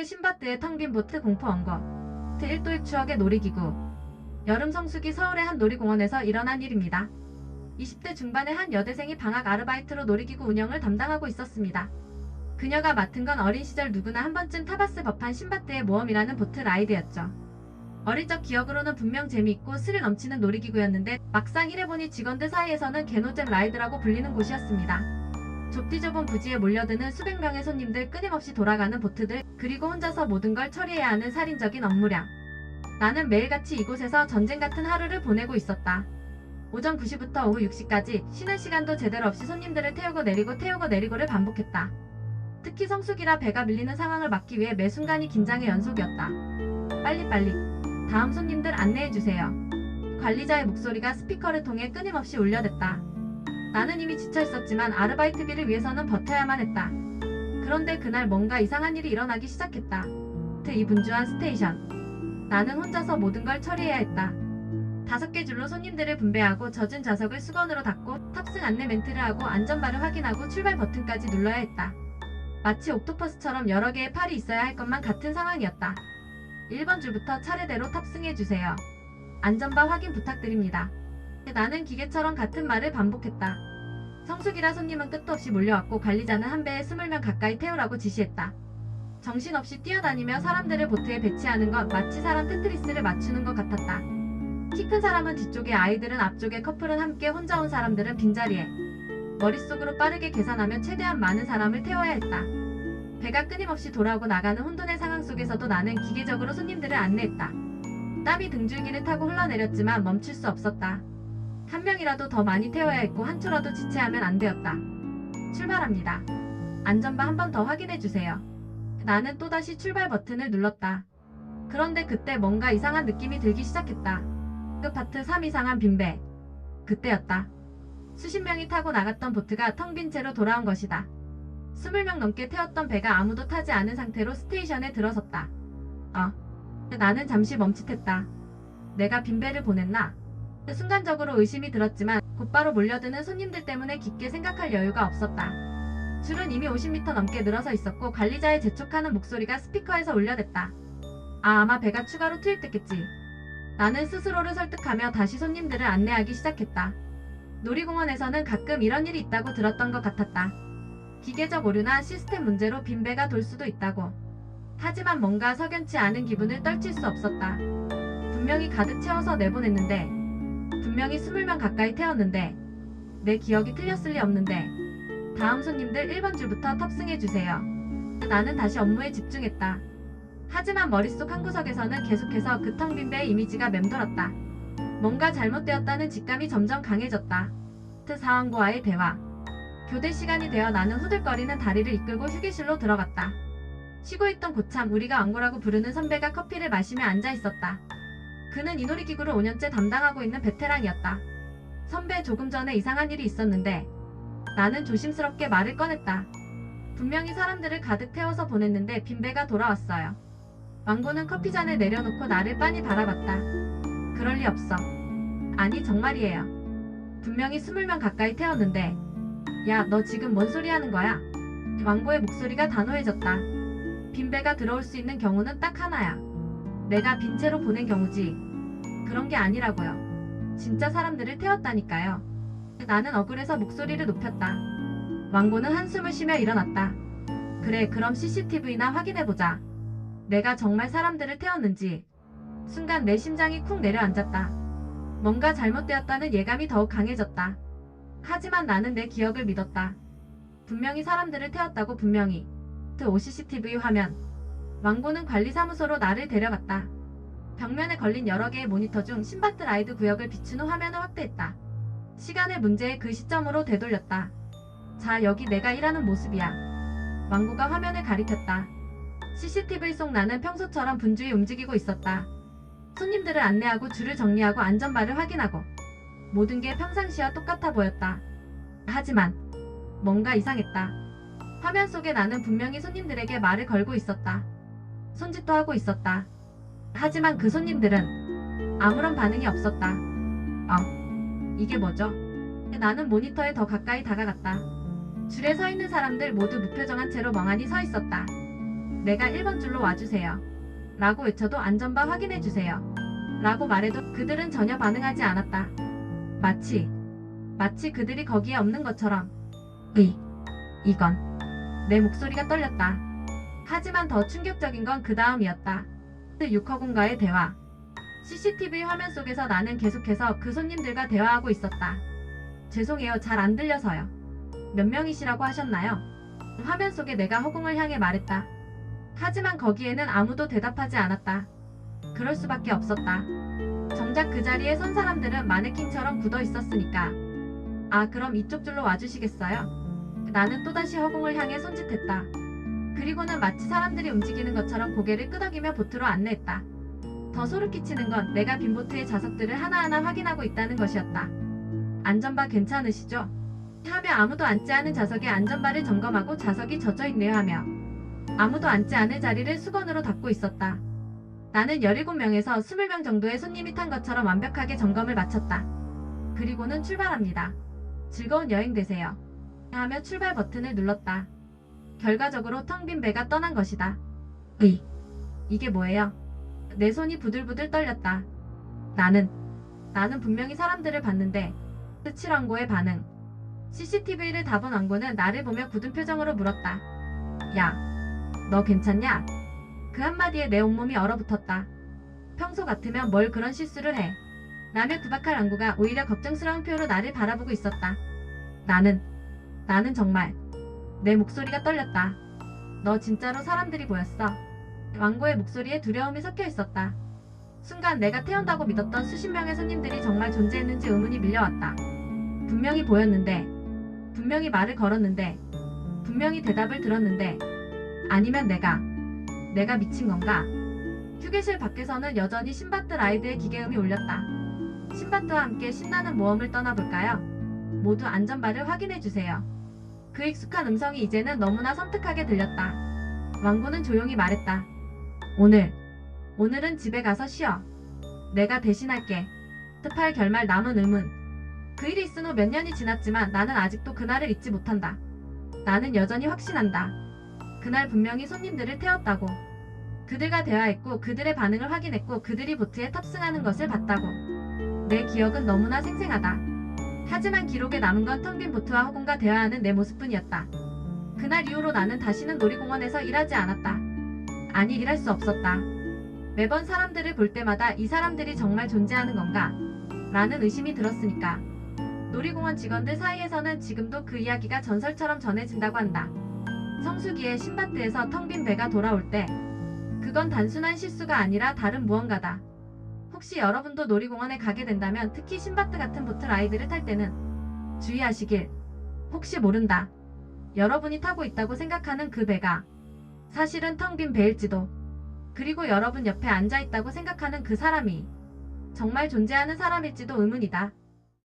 신바트의 텅 빈 보트 공포 원고. 1도의 추억의 놀이기구. 여름 성수기 서울의 한 놀이공원에서 일어난 일입니다. 20대 중반의 한 여대생이 방학 아르바이트로 놀이기구 운영을 담당하고 있었습니다. 그녀가 맡은 건 어린 시절 누구나 한 번쯤 타봤을 법한 신바트의 모험이라는 보트 라이드였죠. 어릴 적 기억으로는 분명 재미있고 스릴 넘치는 놀이기구였는데 막상 일해보니 직원들 사이에서는 개노잼 라이드라고 불리는 곳이었습니다. 좁디 좁은 부지에 몰려드는 수백 명의 손님들, 끊임없이 돌아가는 보트들, 그리고 혼자서 모든 걸 처리해야 하는 살인적인 업무량. 나는 매일같이 이곳에서 전쟁 같은 하루를 보내고 있었다. 오전 9시부터 오후 6시까지 쉬는 시간도 제대로 없이 손님들을 태우고 내리고를 반복했다. 특히 성수기라 배가 밀리는 상황을 막기 위해 매 순간이 긴장의 연속이었다. 빨리빨리 다음 손님들 안내해주세요. 관리자의 목소리가 스피커를 통해 끊임없이 울려댔다. 나는 이미 지쳐있었지만 아르바이트비를 위해서는 버텨야만 했다. 그런데 그날 뭔가 이상한 일이 일어나기 시작했다. 이 분주한 스테이션. 나는 혼자서 모든 걸 처리해야 했다. 5개 줄로 손님들을 분배하고 젖은 좌석을 수건으로 닦고 탑승 안내 멘트를 하고 안전바를 확인하고 출발 버튼까지 눌러야 했다. 마치 옥토퍼스처럼 여러 개의 팔이 있어야 할 것만 같은 상황이었다. 1번 줄부터 차례대로 탑승해주세요. 안전바 확인 부탁드립니다. 나는 기계처럼 같은 말을 반복했다. 성수기라 손님은 끝도 없이 몰려왔고 관리자는 한 배에 20명 가까이 태우라고 지시했다. 정신없이 뛰어다니며 사람들을 보트에 배치하는 건 마치 사람 테트리스를 맞추는 것 같았다. 키 큰 사람은 뒤쪽에, 아이들은 앞쪽에, 커플은 함께, 혼자 온 사람들은 빈자리에. 머릿속으로 빠르게 계산하며 최대한 많은 사람을 태워야 했다. 배가 끊임없이 돌아오고 나가는 혼돈의 상황 속에서도 나는 기계적으로 손님들을 안내했다. 땀이 등줄기를 타고 흘러내렸지만 멈출 수 없었다. 한 명이라도 더 많이 태워야 했고 한 초라도 지체하면 안 되었다. 출발합니다. 안전바 한 번 더 확인해주세요. 나는 또다시 출발 버튼을 눌렀다. 그런데 그때 뭔가 이상한 느낌이 들기 시작했다. 파트 3 이상한 빈배. 그때였다. 수십 명이 타고 나갔던 보트가 텅 빈 채로 돌아온 것이다. 20명 넘게 태웠던 배가 아무도 타지 않은 상태로 스테이션에 들어섰다. 나는 잠시 멈칫했다. 내가 빈배를 보냈나? 순간적으로 의심이 들었지만 곧바로 몰려드는 손님들 때문에 깊게 생각할 여유가 없었다. 줄은 이미 50m 넘게 늘어서 있었고 관리자의 재촉하는 목소리가 스피커에서 울려댔다. 아마 배가 추가로 투입됐겠지. 나는 스스로를 설득하며 다시 손님들을 안내하기 시작했다. 놀이공원에서는 가끔 이런 일이 있다고 들었던 것 같았다. 기계적 오류나 시스템 문제로 빈배가 돌 수도 있다고. 하지만 뭔가 석연치 않은 기분을 떨칠 수 없었다. 분명히 가득 채워서 내보냈는데, 분명히 20명 가까이 태웠는데, 내 기억이 틀렸을 리 없는데. 다음 손님들 1번 줄부터 탑승해주세요. 나는 다시 업무에 집중했다. 하지만 머릿속 한구석에서는 계속해서 그 텅 빈 배의 이미지가 맴돌았다. 뭔가 잘못되었다는 직감이 점점 강해졌다. 상황과의 대화. 교대 시간이 되어 나는 후들거리는 다리를 이끌고 휴게실로 들어갔다. 쉬고 있던 고참, 우리가 왕고라고 부르는 선배가 커피를 마시며 앉아 있었다. 그는 이 놀이기구를 5년째 담당하고 있는 베테랑이었다. 선배, 조금 전에 이상한 일이 있었는데. 나는 조심스럽게 말을 꺼냈다. 분명히 사람들을 가득 태워서 보냈는데 빈배가 돌아왔어요. 왕고는 커피잔을 내려놓고 나를 빤히 바라봤다. 그럴 리 없어. 아니, 정말이에요. 분명히 20명 가까이 태웠는데. 야, 너 지금 뭔 소리 하는 거야? 왕고의 목소리가 단호해졌다. 빈배가 들어올 수 있는 경우는 딱 하나야. 내가 빈 채로 보낸 경우지. 그런 게 아니라고요. 진짜 사람들을 태웠다니까요. 나는 억울해서 목소리를 높였다. 왕고는 한숨을 쉬며 일어났다. 그래, 그럼 CCTV나 확인해보자. 내가 정말 사람들을 태웠는지. 순간 내 심장이 쿵 내려앉았다. 뭔가 잘못되었다는 예감이 더욱 강해졌다. 하지만 나는 내 기억을 믿었다. 분명히 사람들을 태웠다고, 분명히. CCTV 화면. 왕고는 관리사무소로 나를 데려갔다. 벽면에 걸린 여러 개의 모니터 중 신바트 라이드 구역을 비추는 화면을 확대했다. 시간을 문제의 그 시점으로 되돌렸다. 자, 여기 내가 일하는 모습이야. 왕고가 화면을 가리켰다. CCTV 속 나는 평소처럼 분주히 움직이고 있었다. 손님들을 안내하고 줄을 정리하고 안전바를 확인하고. 모든 게 평상시와 똑같아 보였다. 하지만 뭔가 이상했다. 화면 속에 나는 분명히 손님들에게 말을 걸고 있었다. 손짓도 하고 있었다. 하지만 그 손님들은 아무런 반응이 없었다. 이게 뭐죠? 나는 모니터에 더 가까이 다가갔다. 줄에 서 있는 사람들 모두 무표정한 채로 멍하니 서 있었다. 내가 1번 줄로 와주세요. 라고 외쳐도 안전바 확인해주세요. 라고 말해도 그들은 전혀 반응하지 않았다. 마치 그들이 거기에 없는 것처럼. 이건. 내 목소리가 떨렸다. 하지만 더 충격적인 건 그 다음이었다. 6허공과의 대화. CCTV 화면 속에서 나는 계속해서 그 손님들과 대화하고 있었다. 죄송해요, 잘 안 들려서요. 몇 명이시라고 하셨나요? 화면 속에 내가 허공을 향해 말했다. 하지만 거기에는 아무도 대답하지 않았다. 그럴 수밖에 없었다. 정작 그 자리에 선 사람들은 마네킹처럼 굳어 있었으니까. 아, 그럼 이쪽 줄로 와주시겠어요? 나는 또다시 허공을 향해 손짓했다. 그리고는 마치 사람들이 움직이는 것처럼 고개를 끄덕이며 보트로 안내했다. 더 소름끼치는 건 내가 빈 보트의 좌석들을 하나하나 확인하고 있다는 것이었다. 안전바 괜찮으시죠? 하며 아무도 앉지 않은 좌석의 안전바를 점검하고 좌석이 젖어있네요 하며 아무도 앉지 않을 자리를 수건으로 닦고 있었다. 나는 17명에서 20명 정도의 손님이 탄 것처럼 완벽하게 점검을 마쳤다. 그리고는 출발합니다. 즐거운 여행 되세요. 하며 출발 버튼을 눌렀다. 결과적으로 텅 빈 배가 떠난 것이다. 이게 뭐예요? 내 손이 부들부들 떨렸다. 나는 분명히 사람들을 봤는데 스칠 왕고의 반응. CCTV를 다 본 왕고는 나를 보며 굳은 표정으로 물었다. 야, 너 괜찮냐? 그 한마디에 내 온몸이 얼어붙었다. 평소 같으면 뭘 그런 실수를 해. 라며 구박할 왕고가 오히려 걱정스러운 표로 나를 바라보고 있었다. 나는 정말. 내 목소리가 떨렸다. 너 진짜로 사람들이 보였어. 왕고의 목소리에 두려움이 섞여 있었다. 순간 내가 태운다고 믿었던 수십 명의 손님들이 정말 존재했는지 의문이 밀려왔다. 분명히 보였는데, 분명히 말을 걸었는데, 분명히 대답을 들었는데, 아니면 내가 미친 건가? 휴게실 밖에서는 여전히 신바트 라이드의 기계음이 울렸다. 신바트와 함께 신나는 모험을 떠나볼까요? 모두 안전바를 확인해주세요. 그 익숙한 음성이 이제는 너무나 섬뜩하게 들렸다. 왕고는 조용히 말했다. 오늘은 집에 가서 쉬어. 내가 대신할게. 특파의 결말 남은 의문. 그 일이 있은 후 몇 년이 지났지만 나는 아직도 그날을 잊지 못한다. 나는 여전히 확신한다. 그날 분명히 손님들을 태웠다고. 그들과 대화했고 그들의 반응을 확인했고 그들이 보트에 탑승하는 것을 봤다고. 내 기억은 너무나 생생하다. 하지만 기록에 남은 건 텅 빈 보트와 허공과 대화하는 내 모습뿐이었다. 그날 이후로 나는 다시는 놀이공원에서 일하지 않았다. 아니, 일할 수 없었다. 매번 사람들을 볼 때마다 이 사람들이 정말 존재하는 건가? 라는 의심이 들었으니까. 놀이공원 직원들 사이에서는 지금도 그 이야기가 전설처럼 전해진다고 한다. 성수기에 신바트에서 텅 빈 배가 돌아올 때 그건 단순한 실수가 아니라 다른 무언가다. 혹시 여러분도 놀이공원에 가게 된다면 특히 신바트 같은 보트 라이드를 탈 때는 주의하시길. 혹시 모른다. 여러분이 타고 있다고 생각하는 그 배가 사실은 텅 빈 배일지도. 그리고 여러분 옆에 앉아있다고 생각하는 그 사람이 정말 존재하는 사람일지도 의문이다.